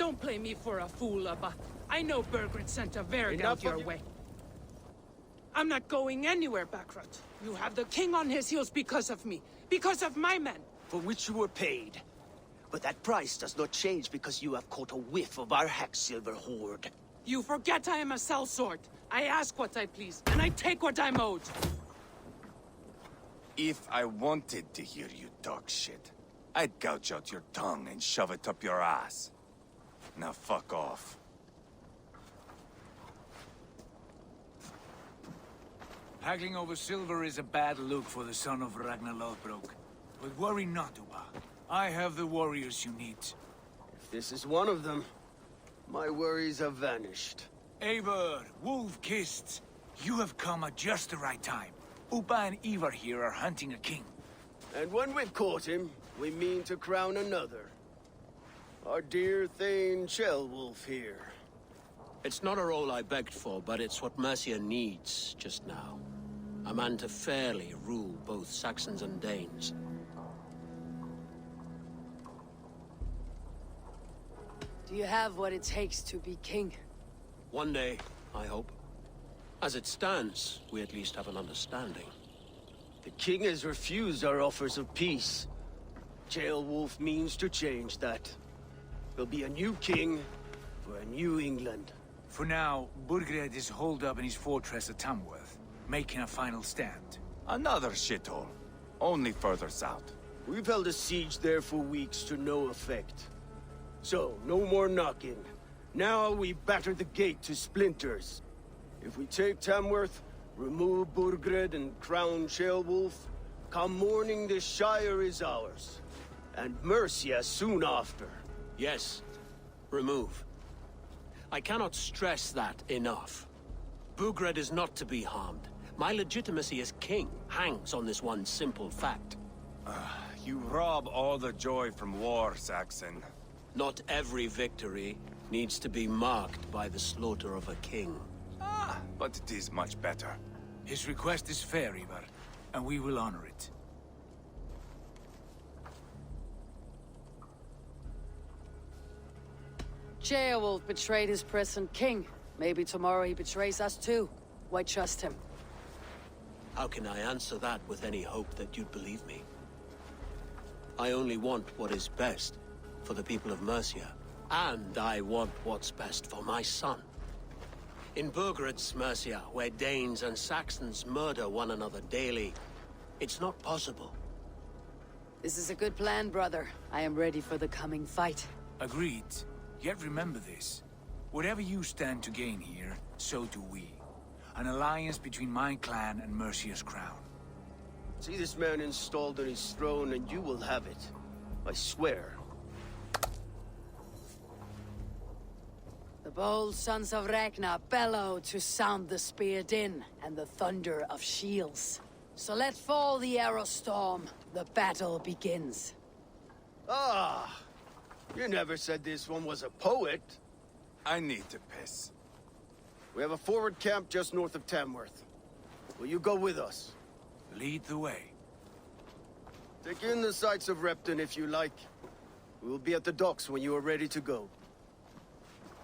Don't play me for a fool, Abba. I know Bergred sent a Verg out your way. I'm not going anywhere, Backrot. You have the king on his heels because of me. Because of my men. For which you were paid. But that price does not change because you have caught a whiff of our Hacksilver hoard. You forget I am a sellsword. I ask what I please, and I take what I'm owed. If I wanted to hear you talk shit, I'd gouge out your tongue and shove it up your ass. Now fuck off. Haggling over silver is a bad look for the son of Ragnar Lothbrok. But worry not, Uba. I have the warriors you need. If this is one of them, my worries have vanished. Eivor, Wolf-Kissed, you have come at just the right time. Uba and Ivar here are hunting a king. And when we've caught him, we mean to crown another. Our dear Thane Ceolwulf here. It's not a role I begged for, but it's what Mercia needs just now. A man to fairly rule both Saxons and Danes. Do you have what it takes to be king? One day, I hope. As it stands, we at least have an understanding. The king has refused our offers of peace. Ceolwulf means to change that. There'll be a new king for a new England. For now, Burgred is holed up in his fortress at Tamworth, making a final stand. Another shithole. Only further south. We've held a siege there for weeks to no effect. So, no more knocking. Now we batter the gate to splinters. If we take Tamworth, remove Burgred and crown Ceolwulf, come morning the Shire is ours. And Mercia soon after. Yes, remove. I cannot stress that enough. Burgred is not to be harmed. My legitimacy as king hangs on this one simple fact. You rob all the joy from war, Saxon. Not every victory needs to be marked by the slaughter of a king. But it is much better. His request is fair, Ivar, and we will honor it. Ceolwulf betrayed his present king. Maybe tomorrow he betrays us too. Why trust him? How can I answer that with any hope that you'd believe me? I only want what is best for the people of Mercia. And I want what's best for my son. In Burgred's Mercia, where Danes and Saxons murder one another daily, it's not possible. This is a good plan, brother. I am ready for the coming fight. Agreed. Yet remember this. Whatever you stand to gain here, so do we. An alliance between my clan and Mercia's crown. See this man installed on his throne and you will have it. I swear. The bold sons of Ragnar bellow to sound the spear din and the thunder of shields. So let fall the arrow storm. The battle begins. Ah! You never said this one was a poet. I need to piss. We have a forward camp just north of Tamworth. Will you go with us? Lead the way. Take in the sights of Repton if you like. We will be at the docks when you are ready to go.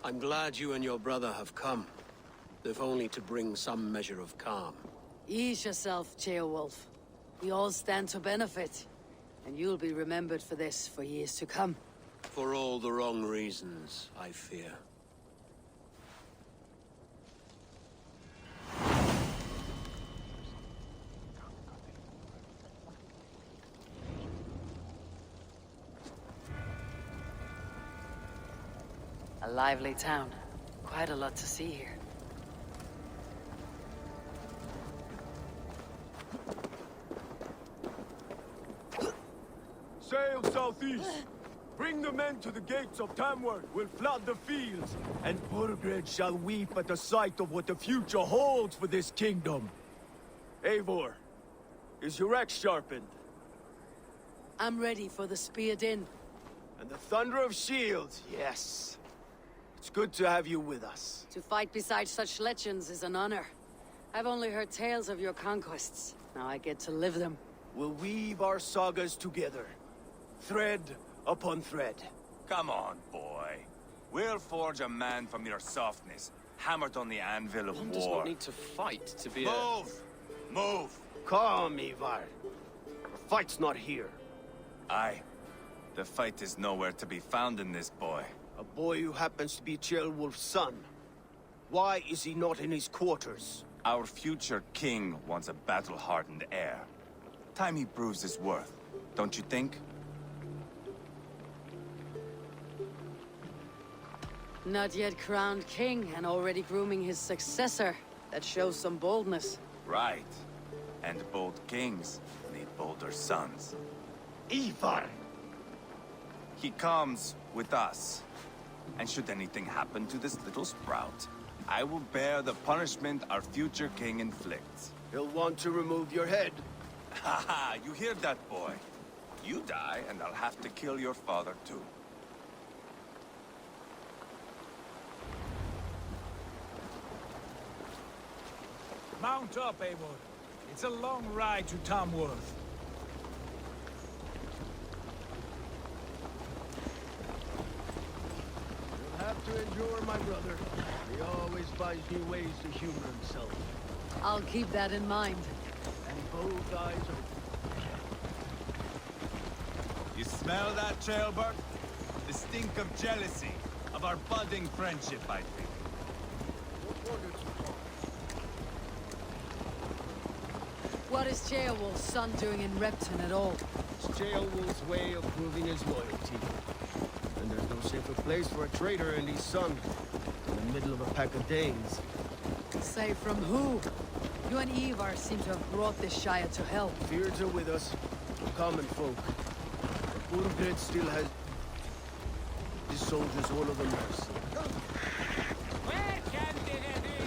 I'm glad you and your brother have come, if only to bring some measure of calm. Ease yourself, Ceolwulf. We all stand to benefit, and you'll be remembered for this for years to come. For all the wrong reasons, I fear. A lively town. Quite a lot to see here. Sail southeast. Bring the men to the gates of Tamworth. We'll flood the fields, and Burgred shall weep at the sight of what the future holds for this kingdom. Eivor, is your axe sharpened? I'm ready for the spear din. And the thunder of shields, yes. It's good to have you with us. To fight beside such legends is an honor. I've only heard tales of your conquests. Now I get to live them. We'll weave our sagas together. Thread upon thread. Come on, boy. We'll forge a man from your softness, hammered on the anvil of One war. does not need to fight to be Move! Move! Calm, Ivar. The fight's not here. Aye. The fight is nowhere to be found in this boy. A boy who happens to be Ceolwulf's son. Why is he not in his quarters? Our future king wants a battle-hardened heir. Time he proves his worth, don't you think? Not yet crowned king and already grooming his successor. That shows some boldness. Right. And bold kings need bolder sons. Ivar! He comes with us. And should anything happen to this little sprout, I will bear the punishment our future king inflicts. He'll want to remove your head. Ha ha! You hear that, boy? You die, and I'll have to kill your father, too. Mount up, Eivor. It's a long ride to Tamworth. You'll have to endure, my brother. He always finds new ways to humor himself. I'll keep that in mind. And both eyes open. You smell that, Trailbird? The stink of jealousy, of our budding friendship, I think. What is Ceolwulf's son doing in Repton at all? It's Ceolwulf's way of proving his loyalty. And there's no safer place for a traitor and his son. In the middle of a pack of Danes. Say from who? You and Ivar seem to have brought this Shire to hell. Fears are with us, the common folk. But Urgred still has his soldiers all of the mercy.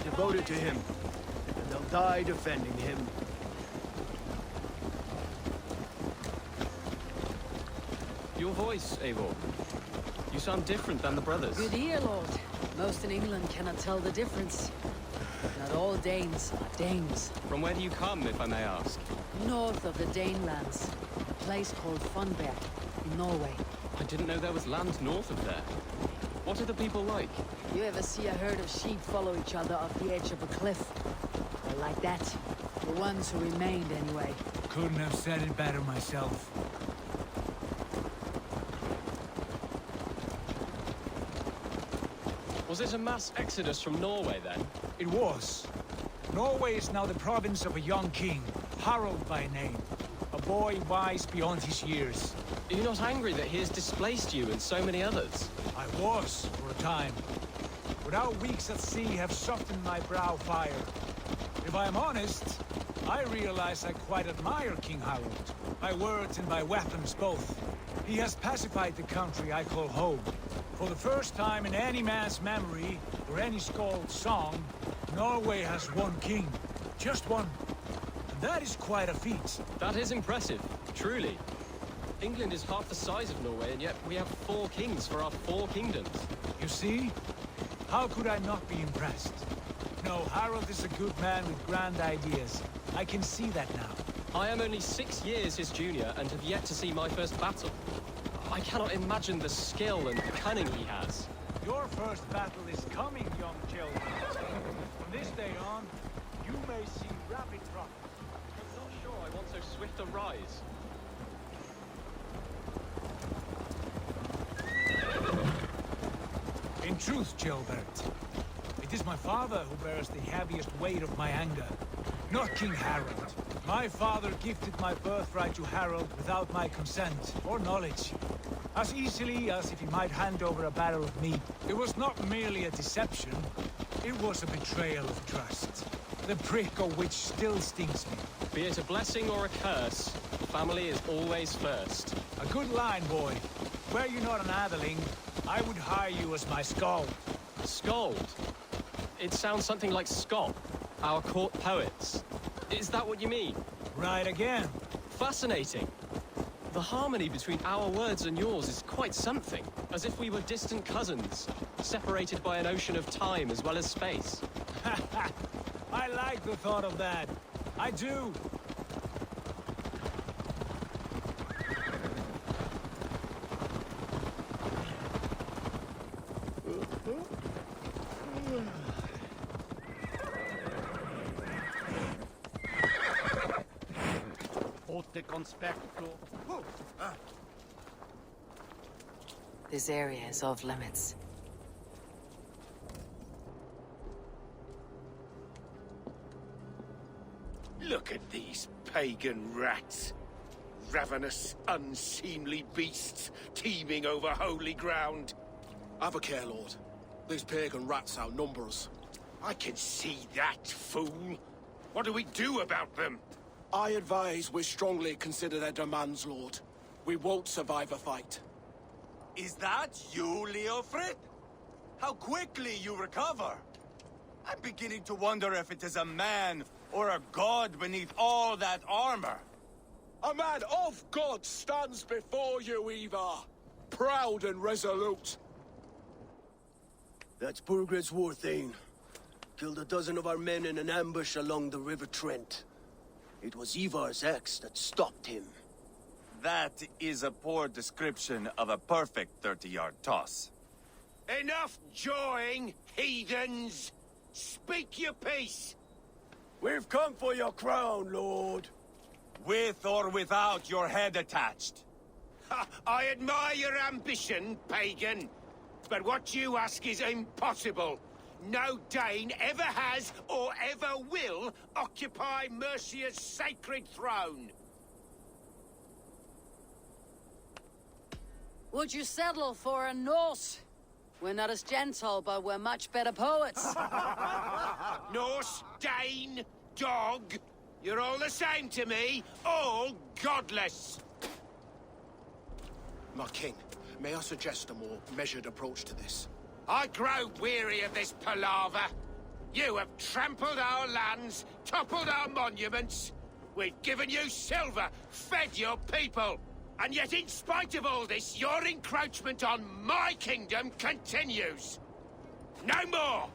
Devoted to him, and they'll die defending him. Your voice, Eivor. You sound different than the brothers. Good ear, Lord. Most in England cannot tell the difference. Not all Danes are Danes. From where do you come, if I may ask? North of the Danelands. A place called Funberg, in Norway. I didn't know there was land north of there. What are the people like? You ever see a herd of sheep follow each other off the edge of a cliff? They're like that. The ones who remained, anyway. Couldn't have said it better myself. Was it a mass exodus from Norway, then? It was. Norway is now the province of a young king, Harald by name. A boy wise beyond his years. Are you not angry that he has displaced you and so many others? I was, for a time. But our weeks at sea have softened my brow fire. If I am honest, I realize I quite admire King Harald. By words and by weapons both. He has pacified the country I call home. For the first time in any man's memory, or any skald's song, Norway has one king. Just one. And that is quite a feat. That is impressive, truly. England is half the size of Norway, and yet we have 4 kings for our 4 kingdoms. You see? How could I not be impressed? No, Harald is a good man with grand ideas. I can see that now. I am only 6 years his junior and have yet to see my first battle. I cannot imagine the skill and cunning he has. Your first battle is coming, young children. From this day on, you may see rapid progress. I'm not sure I want so swift a rise. In truth, Gilbert, it is my father who bears the heaviest weight of my anger, not King Harald. My father gifted my birthright to Harald without my consent or knowledge. As easily as if he might hand over a barrel of meat. It was not merely a deception, it was a betrayal of trust. The prick of which still stings me. Be it a blessing or a curse, family is always first. A good line, boy. Were you not an atheling, I would hire you as my skald. Skald? It sounds something like Scott, our court poets. Is that what you mean? Right again. Fascinating. The harmony between our words and yours is quite something. As if we were distant cousins, separated by an ocean of time as well as space. I like the thought of that. I do. Forte conspecto. This area is off limits. Look at these pagan rats. Ravenous, unseemly beasts teeming over holy ground. Have a care, Lord. These pagan rats outnumber us. I can see that, fool. What do we do about them? I advise we strongly consider their demands, Lord. We won't survive a fight. Is that you, Leofrid? How quickly you recover! I'm beginning to wonder if it is a man or a god beneath all that armor. A man of God stands before you, Eva. Proud and resolute. That's Burgred's war thane. Killed a dozen of our men in an ambush along the River Trent. It was Ivar's axe that stopped him. That is a poor description of a perfect 30-yard toss. Enough jawing, heathens! Speak your piece! We've come for your crown, Lord. With or without your head attached. Ha, I admire your ambition, pagan. But what you ask is impossible. No Dane ever has or ever will occupy Mercia's sacred throne. Would you settle for a Norse? We're not as gentle, but we're much better poets. Norse, Dane, dog. You're all the same to me. All godless. My king, may I suggest a more measured approach to this? I grow weary of this palaver. You have trampled our lands, toppled our monuments. We've given you silver, fed your people. And yet, in spite of all this, your encroachment on my kingdom continues. No more!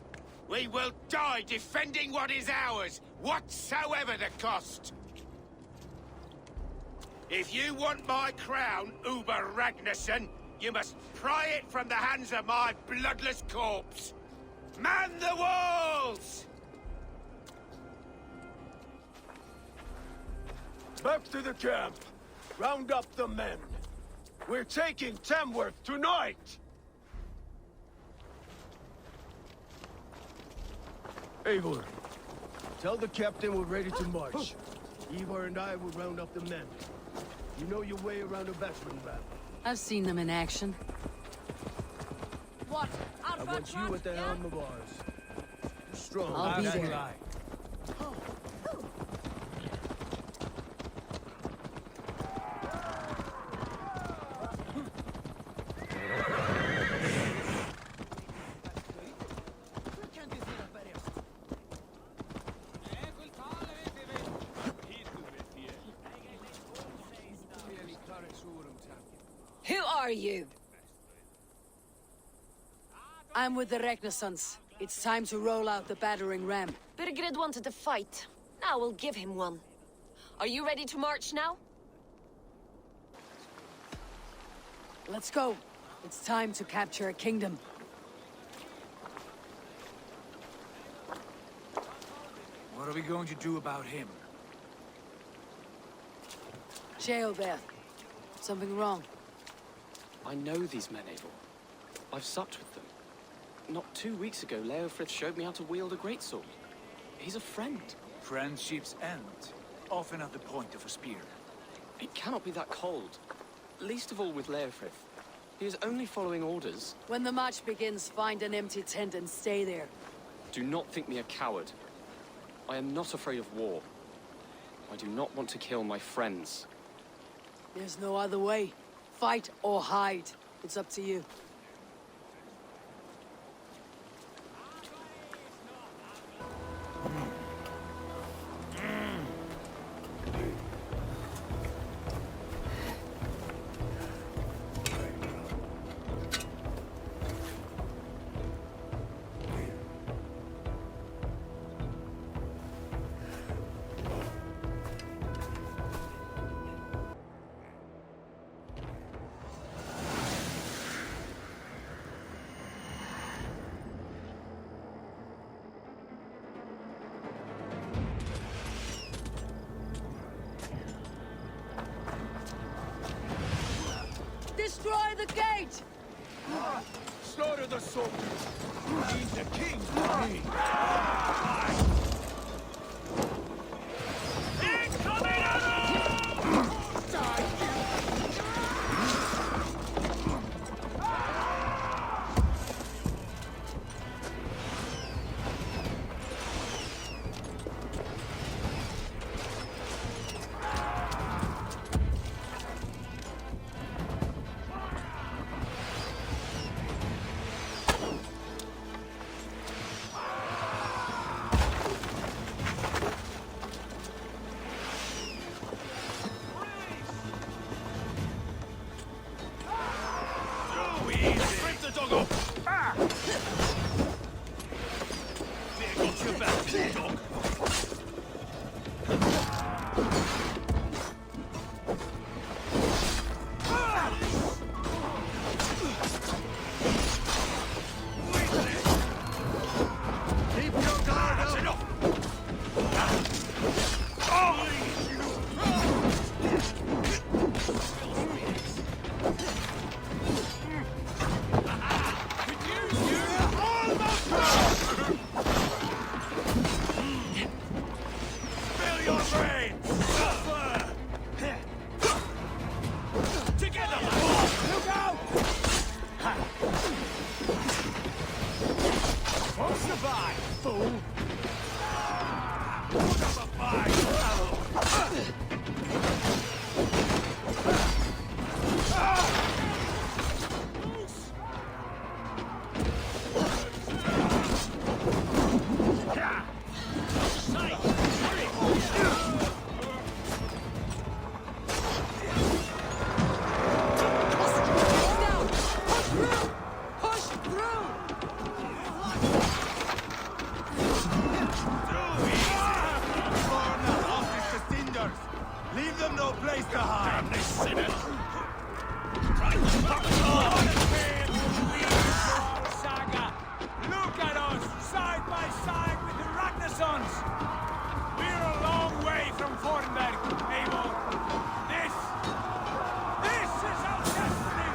We will die defending what is ours, whatsoever the cost. If you want my crown, Uber Ragnarsson, you must pry it from the hands of my bloodless corpse. Man the walls! Back to the camp. Round up the men. We're taking Tamworth tonight! Eivor, tell the captain we're ready to march. Ivar and I will round up the men. You know your way around a battering ram. I've seen them in action. What? I want you at the helm of ours. Strong. I'll be As will there. I. Who are you? I'm with the Ragnarsons. It's time to roll out the battering ram. Birgrid wanted to fight. Now we'll give him one. Are you ready to march now? Let's go. It's time to capture a kingdom. What are we going to do about him? Sheobeth. Something wrong. I know these men, Eivor. I've supped with them. Not 2 weeks ago, Leofrith showed me how to wield a greatsword. He's a friend. Friendship's end, often at the point of a spear. It cannot be that cold. Least of all with Leofrith. He is only following orders. When the march begins, find an empty tent and stay there. Do not think me a coward. I am not afraid of war. I do not want to kill my friends. There's no other way. Fight or hide. It's up to you. destroy the gate! Slaughter the soldiers! He's the king for me! Leave them no place to hide! Damn this sinner! Saga! Look at us, side by side with the Ragnarsons! We're a long way from Fornberg, Eivor. This is our destiny!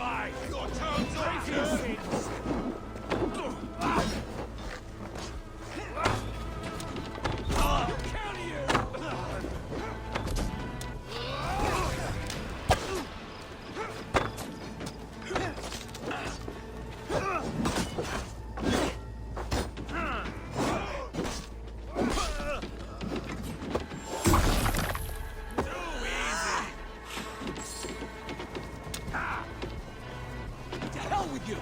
Fine. Your turn Brave your sins. Kill you! To hell with you!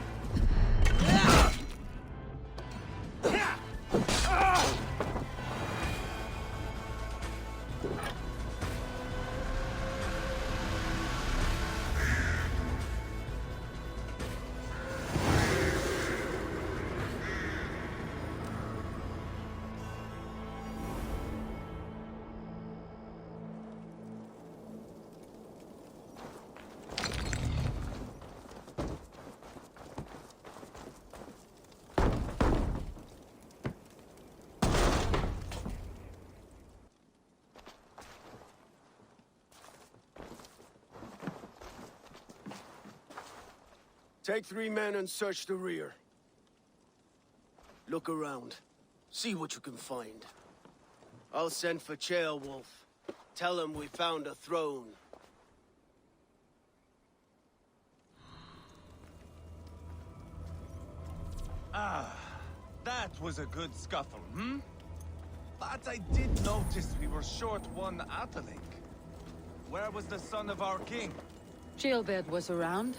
Take 3 men and search the rear. Look around. See what you can find. I'll send for Wolf. Tell him we found a throne. Ah, that was a good scuffle, hmm? But I did notice we were short one Atheling. Where was the son of our king? Gilbert was around.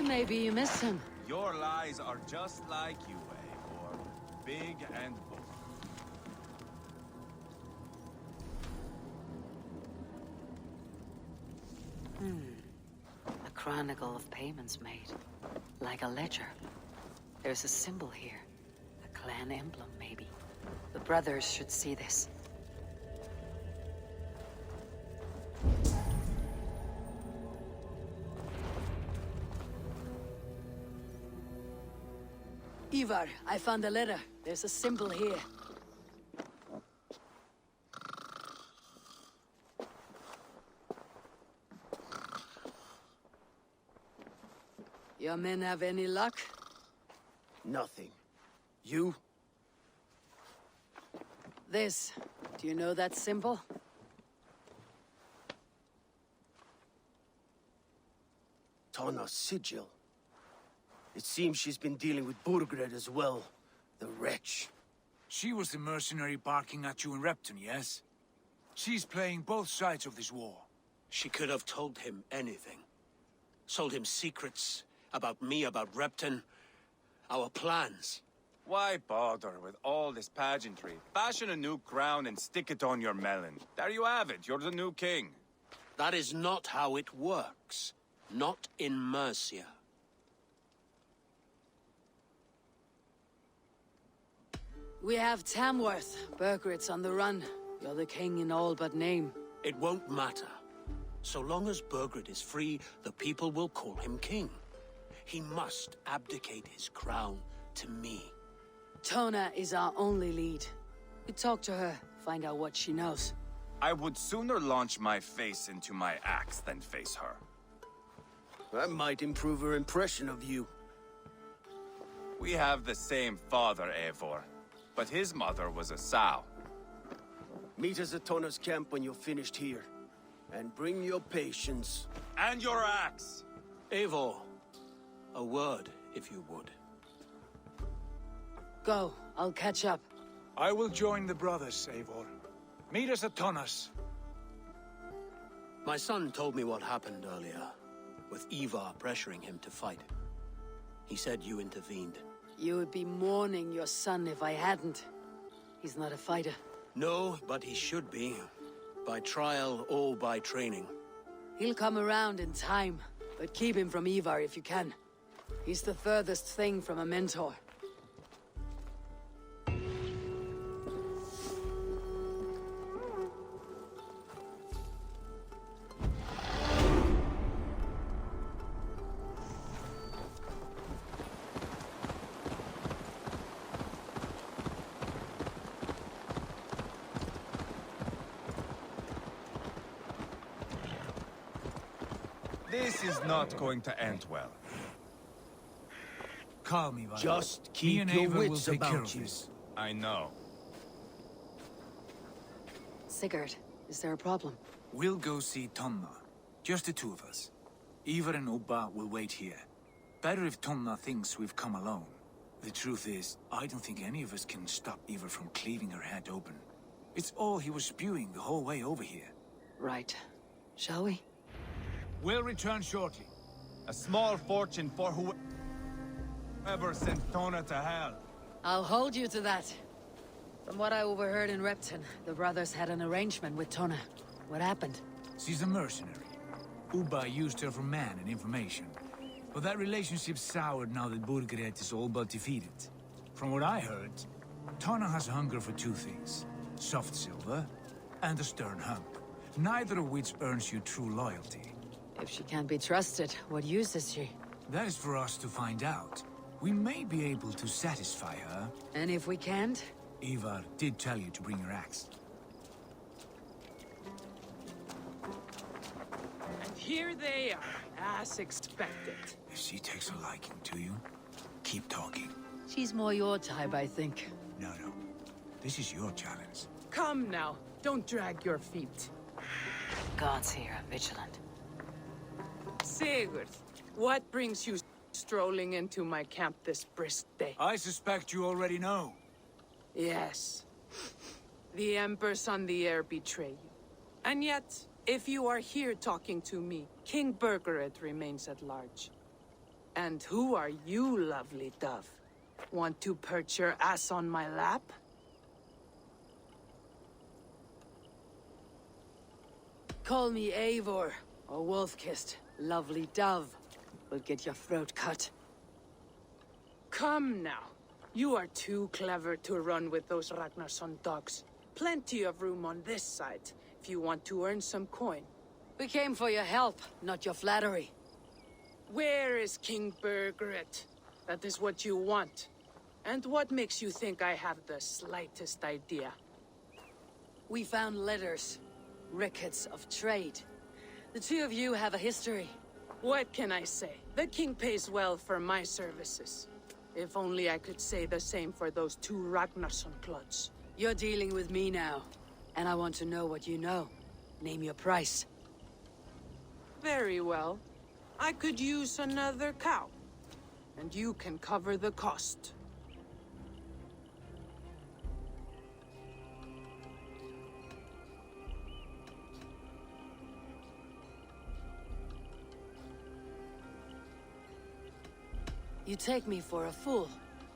Maybe you miss him. Your lies are just like you, Eivor. Big and bold. A chronicle of payments made. Like a ledger. There's a symbol here. A clan emblem, maybe. The brothers should see this. Ivar, I found a letter. There's a symbol here. Your men have any luck? Nothing. You? This. Do you know that symbol? Tana's sigil. It seems she's been dealing with Burgred as well. The wretch. She was the mercenary barking at you in Repton, yes? She's playing both sides of this war. She could have told him anything. Sold him secrets about me, about Repton, our plans. Why bother with all this pageantry? Fashion a new crown and stick it on your melon. There you have it, you're the new king. That is not how it works. Not in Mercia. We have Tamworth. Burgred's on the run. You're the king in all but name. It won't matter. So long as Burgred is free, the people will call him king. He must abdicate his crown to me. Tona is our only lead. We talk to her, find out what she knows. I would sooner launch my face into my axe than face her. That might improve her impression of you. We have the same father, Eivor. But his mother was a sow. Meet us at Tana's camp when you're finished here. And bring your patience. And your axe! Eivor, a word, if you would. Go, I'll catch up. I will join the brothers, Eivor. Meet us at Tonas. My son told me what happened earlier, with Ivar pressuring him to fight. He said you intervened. You would be mourning your son if I hadn't. He's not a fighter. No, but he should be. By trial or by training. He'll come around in time, but keep him from Ivar if you can. He's the furthest thing from a mentor. This is not going to end well. Call me, Valhalla. Just Me keep and your Ava will wits take care about of you. this. I know. Sigurd, is there a problem? We'll go see Tonna. Just the two of us. Ivar and Ubba will wait here. Better if Tonna thinks we've come alone. The truth is, I don't think any of us can stop Ivar from cleaving her head open. It's all he was spewing the whole way over here. Right. Shall we? We'll return shortly. A small fortune for whoever sent Tona to hell. I'll hold you to that. From what I overheard in Repton, the brothers had an arrangement with Tona. What happened? She's a mercenary. Ubba used her for man and information. But that relationship soured now that Burgred is all but defeated. From what I heard, Tonna has hunger for two things. Soft silver and a stern hump. Neither of which earns you true loyalty. If she can't be trusted, what use is she? That is for us to find out. We may be able to satisfy her. And if we can't? Ivar did tell you to bring your axe. And here they are, as expected. If she takes a liking to you, keep talking. She's more your type, I think. No. This is your challenge. Come now, don't drag your feet. Gods here are vigilant. Sigurd, what brings you strolling into my camp this brisk day? I suspect you already know. Yes. The Embers on the air betray you. And yet, if you are here talking to me, King Burgred remains at large. And who are you, lovely dove? Want to perch your ass on my lap? Call me Eivor, or Wolf-Kissed. Lovely dove. Will get your throat cut. Come now. You are too clever to run with those Ragnarsson dogs. Plenty of room on this side, if you want to earn some coin. We came for your help, not your flattery. Where is King Burgred? That is what you want. And what makes you think I have the slightest idea? We found letters. Records of trade. The two of you have a history. What can I say? The king pays well for my services. If only I could say the same for those two Ragnarsson clods. You're dealing with me now, and I want to know what you know. Name your price. Very well. I could use another cow. And you can cover the cost. You take me for a fool.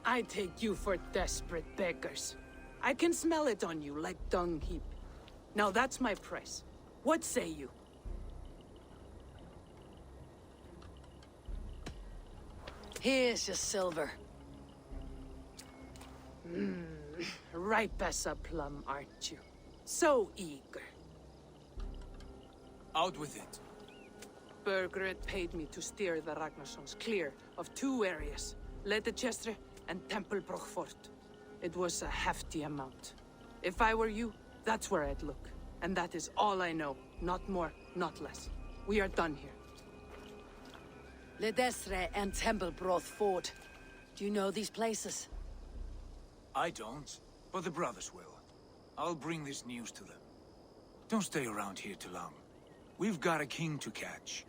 I take you for desperate beggars. I can smell it on you like dung heap. Now that's my price. What say you? Here's your silver. Ripe as a plum, aren't you? So eager. Out with it. Burgred paid me to steer the Ragnarssons clear of two areas, Letechestre and Tempelbroch Fort. It was a hefty amount. If I were you, that's where I'd look. And that is all I know. Not more, not less. We are done here. Ledestre and Tempelbroth Fort. Do you know these places? I don't, but the brothers will. I'll bring this news to them. Don't stay around here too long. We've got a king to catch.